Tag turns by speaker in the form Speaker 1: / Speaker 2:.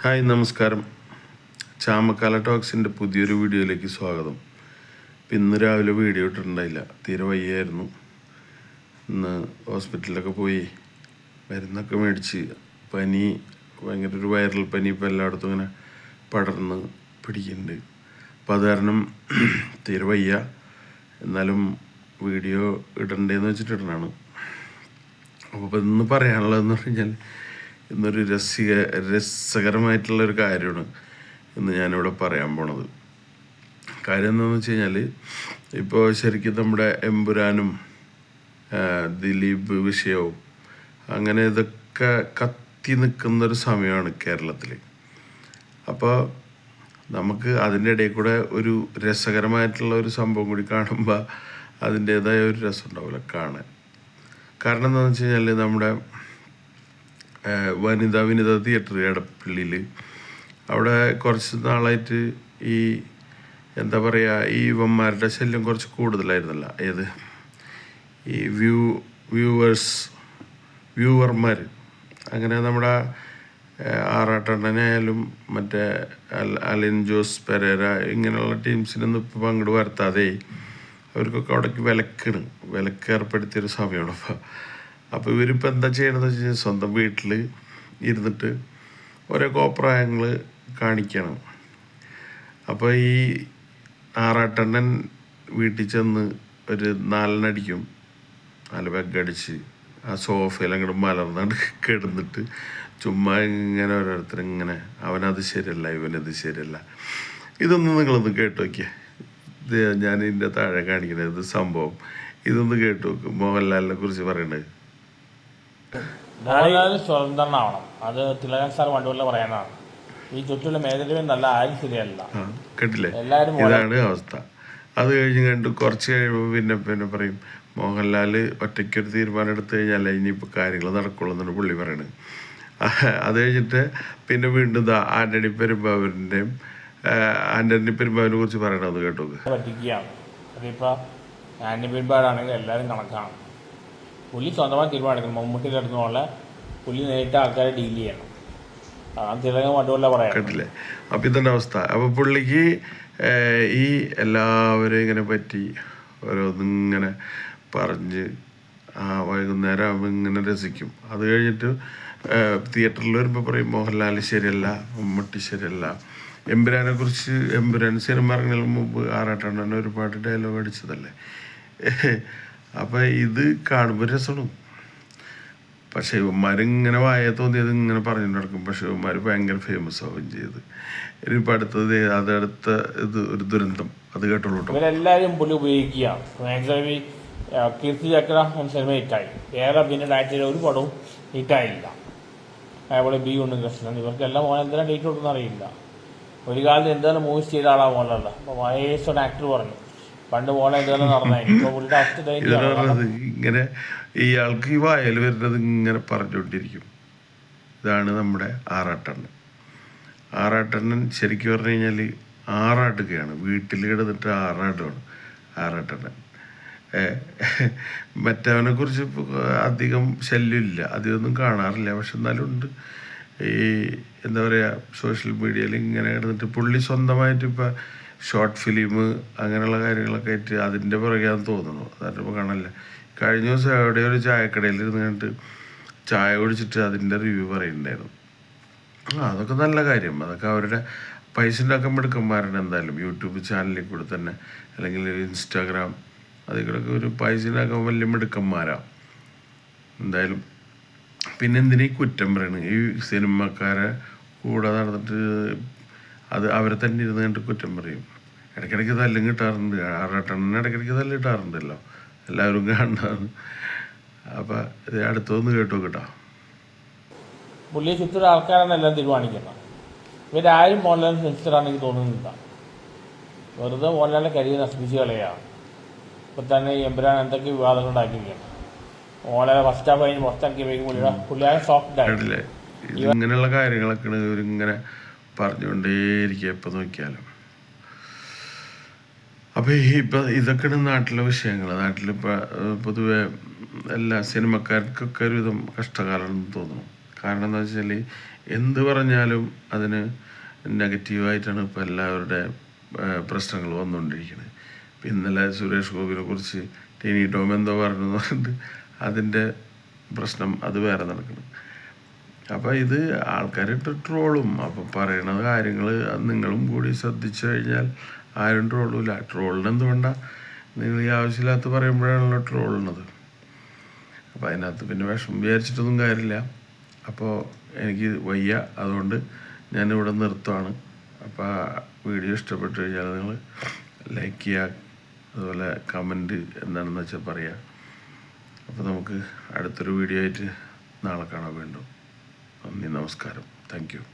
Speaker 1: Hi നമസ്കാരം. ചാമക്കാല ടോക്സിൻ്റെ പുതിയൊരു വീഡിയോയിലേക്ക് സ്വാഗതം. ഇന്ന് രാവിലെ വീഡിയോ ഇട്ടിട്ടുണ്ടായില്ല, തീരെ വയ്യായിരുന്നു. ഇന്ന് ഹോസ്പിറ്റലിലൊക്കെ പോയി മരുന്നൊക്കെ മേടിച്ച് പനി, ഭയങ്കര ഒരു വൈറൽ പനി ഇപ്പോൾ എല്ലായിടത്തും ഇങ്ങനെ പടർന്ന് പിടിക്കുന്നുണ്ട്. അപ്പോൾ അത് കാരണം തീരെ വയ്യ. എന്നാലും വീഡിയോ ഇടണ്ടേന്ന് വെച്ചിട്ട് ഇടണതാണ്. അപ്പോൾ ഇന്ന് പറയാനുള്ളതെന്ന് പറഞ്ഞാൽ ഇന്നൊരു രസകരമായിട്ടുള്ളൊരു കാര്യമാണ് ഇന്ന് ഞാനിവിടെ പറയാൻ പോണത്. കാര്യം എന്താണെന്ന് വെച്ച് കഴിഞ്ഞാൽ, ഇപ്പോൾ ശരിക്കും നമ്മുടെ എമ്പുരാനും ദിലീപ് വിഷയവും അങ്ങനെ ഇതൊക്കെ കത്തി നിൽക്കുന്നൊരു സമയമാണ് കേരളത്തിൽ. അപ്പോൾ നമുക്ക് അതിൻ്റെ ഇടയിൽ കൂടെ ഒരു രസകരമായിട്ടുള്ള ഒരു സംഭവം കൂടി കാണുമ്പോൾ അതിൻ്റേതായ ഒരു രസം ഉണ്ടാവില്ല കാണാൻ. കാരണം എന്താണെന്ന് വെച്ച് കഴിഞ്ഞാൽ, നമ്മുടെ വിനിത തിയേറ്റർ എടപ്പള്ളിയിൽ അവിടെ കുറച്ച് നാളായിട്ട് ഈ എന്താ പറയുക, ഈ ഇവന്മാരുടെ ശല്യം കുറച്ച് കൂടുതലായിരുന്നല്ല. ഏത് ഈ വ്യൂവർമാർ അങ്ങനെ നമ്മുടെ ആറാട്ടണ്ണനായാലും മറ്റേ അലിൻ ജോസ് പെരേര ഇങ്ങനെയുള്ള ടീംസിനൊന്നും ഇപ്പോൾ പങ്കെടു വരുത്താതെ അവർക്കൊക്കെ അവിടേക്ക് വിലക്ക് ഏർപ്പെടുത്തിയൊരു സമയമാണ്. അപ്പോൾ ഇവരിപ്പോൾ എന്താ ചെയ്യണമെന്ന് വെച്ച് കഴിഞ്ഞാൽ, സ്വന്തം വീട്ടിൽ ഇരുന്നിട്ട് ഓരോ കോപ്രായങ്ങൾ കാണിക്കണം. അപ്പോൾ ഈ ആറാട്ടണ്ണൻ വീട്ടിൽ ചെന്ന് ഒരു 4 അടിക്കും, 4 പെഗ്ഗടിച്ച് ആ സോഫയിൽ അങ്ങോട്ട് മലർന്നാണ്ട് കിടന്നിട്ട് ചുമ്മാ ഇങ്ങനെ ഓരോരുത്തരിങ്ങനെ അവനത് ശരിയല്ല, ഇവനത് ശരിയല്ല. ഇതൊന്നും നിങ്ങളൊന്ന് കേട്ട് നോക്കിയേ. ഇത് ഞാൻ ഇതിൻ്റെ താഴെ കാണിക്കുന്നത് ഇത് സംഭവം. ഇതൊന്ന് കേട്ട് നോക്കും. മോഹൻലാലിനെ കുറിച്ച് പറയണത്,
Speaker 2: മോഹൻലാൽ സ്വതന്ത്രനാവണം. അത് തിലകൻ സാർ വണ്ടൂരിൽ പറയാനാണ്. ഈ ചുറ്റുള്ള മേഖലയും നല്ല ആരും ശരിയല്ല.
Speaker 1: കേട്ടില്ലേ? ഇതാണ് അവസ്ഥ. അത് കണ്ട് കുറച്ച് കഴിയുമ്പോൾ പിന്നെ പറയും മോഹൻലാൽ ഒറ്റയ്ക്കൊരു തീരുമാനം എടുത്തു കഴിഞ്ഞാൽ ഇനിയിപ്പോൾ കാര്യങ്ങൾ നടക്കുള്ളൂ എന്നാണ് പുള്ളി പറയണത്. അത് കഴിഞ്ഞിട്ട് പിന്നെ വീണ്ടും ആന്റണി പെരുമ്പാവൂരിനെ കുറിച്ച് പറയണത് കേട്ടോ.
Speaker 2: പറ്റിക്കുകയാണ്. അതിപ്പോൾ ആന്റണി പെരുമ്പാവൂരാണെങ്കിൽ എല്ലാവരും കണക്കാണ്. പുള്ളി സ്വന്തമായി തീരുമാനിക്കണം. മമ്മൂട്ടിയുടെ അടുത്ത് പോലെ പുള്ളി നേരിട്ട് ആൾക്കാരെ ഡീൽ ചെയ്യണം. തിലകം വണ്ടുവല്ല പറയാം.
Speaker 1: കേട്ടില്ലേ? അപ്പം ഇതന്നെ അവസ്ഥ. അപ്പോൾ പുള്ളിക്ക് ഈ എല്ലാവരെയും ഇങ്ങനെ പറ്റി ഓരോന്നിങ്ങനെ പറഞ്ഞ് വൈകുന്നേരം ആകുമ്പോൾ ഇങ്ങനെ രസിക്കും. അത് കഴിഞ്ഞിട്ട് തിയേറ്ററിൽ വരുമ്പോൾ പറയും മോഹൻലാൽ ശരിയല്ല, മമ്മൂട്ടി ശരിയല്ല. എമ്പുരാൻ സിനിമ ഇറങ്ങുന്നതിന് മുമ്പ് ആറാട്ടണ്ണൻ ഒരുപാട് ഡയലോഗ് അടിച്ചതല്ലേ. അപ്പം ഇത് കാണുമ്പോൾ രസമാണ്. പക്ഷേ ഇവന്മാരിങ്ങനെ വായ തോന്നിയത് ഇങ്ങനെ പറഞ്ഞു നടക്കും. പക്ഷെ ഇവന്മാർ ഭയങ്കര ഫേമസ് ആവുകയും ചെയ്ത്. ഇനിയിപ്പോൾ അടുത്തത് ഇത് ഒരു ദുരന്തം. അത് കേട്ടോളൂ.
Speaker 2: ഇവരെല്ലാവരും പുള്ളി ഉപയോഗിക്കുകയാണ്. കീർത്തി ചക്ര സിനിമ ഹിറ്റായി. വേറെ പിന്നെ ആഴ്ചയിൽ ഒരു പടവും ഹിറ്റായില്ല. അതേപോലെ ബി ഉണ്ണികൃഷ്ണൻ, ഇവർക്കെല്ലാം മോഹൻ എന്തെല്ലാം ഡേറ്റ് കൊടുക്കുന്ന അറിയില്ല. ഒരു കാലത്ത് എന്തായാലും മൂവീസ് ചെയ്ത ആളാണ് മോഹൻലാൽ. അപ്പോൾ മഹേഷ് ആക്ടർ പറഞ്ഞു പണ്ട് മോളെ എന്തെങ്കിലും നടന്നത്.
Speaker 1: ഇങ്ങനെ ഇയാൾക്ക് ഈ വായൽ വരുന്നത് ഇങ്ങനെ പറഞ്ഞുകൊണ്ടിരിക്കും. ഇതാണ് നമ്മുടെ ആറാട്ടണ്ണൻ. ശരിക്കും പറഞ്ഞു കഴിഞ്ഞാൽ ആറാട്ടുകയാണ്. വീട്ടിൽ കിടന്നിട്ട് ആറാട്ടുമാണ് ആറാട്ടണ്ണൻ. മറ്റവനെ കുറിച്ച് അധികം ശല്യമില്ല, അധികമൊന്നും കാണാറില്ല. പക്ഷെ എന്നാലും ഉണ്ട്. ഈ എന്താ പറയുക, സോഷ്യൽ മീഡിയയിൽ ഇങ്ങനെ കിടന്നിട്ട് പുള്ളി സ്വന്തമായിട്ട് ഇപ്പം ഷോർട്ട് ഫിലിം അങ്ങനെയുള്ള കാര്യങ്ങളൊക്കെ ആയിട്ട് അതിൻ്റെ പുറകെയാണെന്ന് തോന്നുന്നു. അതായത് ഇപ്പോൾ കാണാനില്ല. കഴിഞ്ഞ ദിവസം എവിടെ ഒരു ചായക്കടയിൽ ഇരുന്നിട്ട് ചായ കുടിച്ചിട്ട് അതിൻ്റെ റിവ്യൂ പറയുന്നുണ്ടായിരുന്നു. അതൊക്കെ നല്ല കാര്യം. അതൊക്കെ അവരുടെ പൈസ ഉണ്ടാക്കാൻ മിടുക്കന്മാരാണ്. എന്തായാലും യൂട്യൂബ് ചാനലിൽ കൂടെ തന്നെ അല്ലെങ്കിൽ ഇൻസ്റ്റാഗ്രാം അതിൽ കൂടെയൊക്കെ ഒരു പൈസ ഉണ്ടാക്കാൻ വലിയ മിടുക്കന്മാരാണ് എന്തായാലും. പിന്നെ എന്തിനീ കുറ്റം പറയണം? ഈ സിനിമക്കാരെ കൂടെ നടന്നിട്ട് അത് അവരെ തന്നെ ഇരുന്ന് കണ്ട് കുറ്റം പറയും. ഇടയ്ക്കിടയ്ക്ക് തല്ലും കിട്ടാറുണ്ട്. ആറാട്ടണ്ണന് ഇടയ്ക്കിടയ്ക്ക് തല്ല് കിട്ടാറുണ്ടല്ലോ, എല്ലാവരും കാണാറ്. അപ്പം ഇത് അടുത്തൊന്ന് കേട്ടോ കേട്ടോ.
Speaker 2: പുള്ളിയെ ചുറ്റും ആൾക്കാരാണ് എല്ലാം തീരുമാനിക്കുന്നത്. ഇവരാരും മോഹൻലാൽ സെൻസിറ്ററാണെനിക്ക് തോന്നുന്നില്ല. വെറുതെ മോഹൻലാലിൻ്റെ കരിയർ നശിപ്പിച്ച് കളയാണ്. ഇപ്പം തന്നെ ഈ എമ്പുരാൻ എന്തൊക്കെ വിവാദങ്ങൾ ഉണ്ടാക്കിയിരിക്കുകയാണ്. മോഹൻലാൽ ഫസ്റ്റ് ഹാഫ് കഴിഞ്ഞ് പുറത്താക്കിയപ്പോഴേക്കും പുള്ളിയായ സോഫ്റ്റ്.
Speaker 1: ഇങ്ങനെയുള്ള കാര്യങ്ങളൊക്കെ ഇവരിങ്ങനെ പറഞ്ഞുകൊണ്ടേയിരിക്കുക എപ്പോൾ നോക്കിയാലും. അപ്പോൾ ഇതൊക്കെയാണ് നാട്ടിലെ വിഷയങ്ങൾ. നാട്ടിലിപ്പോൾ പൊതുവെ എല്ലാ സിനിമക്കാർക്കൊക്കെ ഒരുവിധം കഷ്ടകാലമാണെന്ന് തോന്നുന്നു. കാരണം എന്താ വെച്ചാൽ എന്ത് പറഞ്ഞാലും അതിന് നെഗറ്റീവായിട്ടാണ് ഇപ്പോൾ എല്ലാവരുടെ പ്രശ്നങ്ങൾ വന്നുകൊണ്ടിരിക്കുന്നത്. ഇപ്പം ഇന്നലെ സുരേഷ് ഗോപിനെ കുറിച്ച് ടിനി ടോം എന്തോ പറഞ്ഞു പറഞ്ഞിട്ട് അതിൻ്റെ പ്രശ്നം അത് വേറെ നടക്കണം. അപ്പോൾ ഇത് ആൾക്കാരിട്ട് ട്രോളും. അപ്പം പറയണ കാര്യങ്ങൾ നിങ്ങളും കൂടി ശ്രദ്ധിച്ചു കഴിഞ്ഞാൽ ആരും ട്രോളില്ല. ട്രോളിന് എന്തുകൊണ്ടാണ് നിങ്ങൾ ഈ ആവശ്യമില്ലാത്ത പറയുമ്പോഴാണല്ലോ ട്രോളുന്നത്. അപ്പോൾ അതിനകത്ത് പിന്നെ വിഷമം വിചാരിച്ചിട്ടൊന്നും കാര്യമില്ല. അപ്പോൾ എനിക്ക് വയ്യ, അതുകൊണ്ട് ഞാനിവിടെ നിർത്തുവാണ്. അപ്പോൾ വീഡിയോ ഇഷ്ടപ്പെട്ടു കഴിഞ്ഞാൽ നിങ്ങൾ ലൈക്ക് ചെയ്യുക, അതുപോലെ കമൻറ്റ് എന്താണെന്ന് വെച്ചാൽ പറയുക. അപ്പോൾ നമുക്ക് അടുത്തൊരു വീഡിയോ ആയിട്ട് നാളെ കാണാൻ വീണ്ടും. നന്ദി, നമസ്കാരം, താങ്ക് യു.